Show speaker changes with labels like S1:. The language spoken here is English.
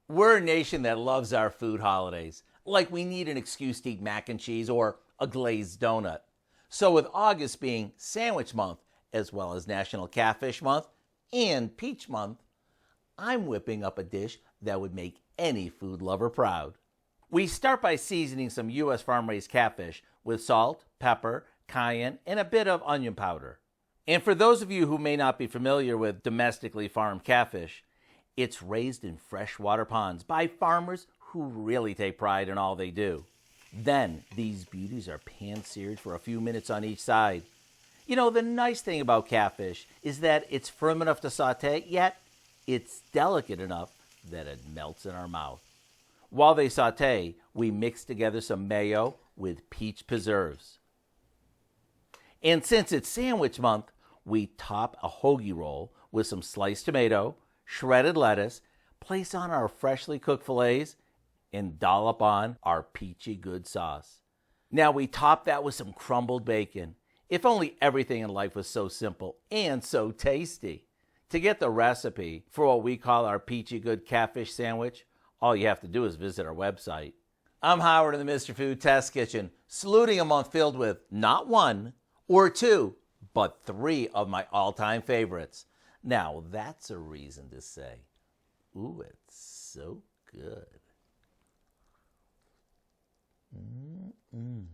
S1: We're a nation that loves our food holidays, like we need an excuse to eat mac and cheese or a glazed donut. So with August being Sandwich Month, as well as National Catfish Month and Peach Month, I'm whipping up a dish that would make any food lover proud. We start by seasoning some U.S. farm-raised catfish with salt, pepper, cayenne, and a bit of onion powder. And for those of you who may not be familiar with domestically farmed catfish, it's raised in freshwater ponds by farmers who really take pride in all they do. Then, these beauties are pan-seared for a few minutes on each side. You know, the nice thing about catfish is that it's firm enough to saute, yet it's delicate enough that it melts in our mouth. While they saute, we mix together some mayo with peach preserves. And since it's Sandwich Month, we top a hoagie roll with some sliced tomato, shredded lettuce, place on our freshly cooked fillets, and dollop on our Peachy good sauce. Now we top that with some crumbled bacon. If only everything in life was so simple and so tasty. To get the recipe for what we call our Peachy good catfish sandwich, all you have to do is visit our website. I'm Howard in the Mr. Food Test Kitchen, saluting a month filled with not one or two, but three of my all-time favorites. Now, that's a reason to say, ooh, it's so good. Mm-mm.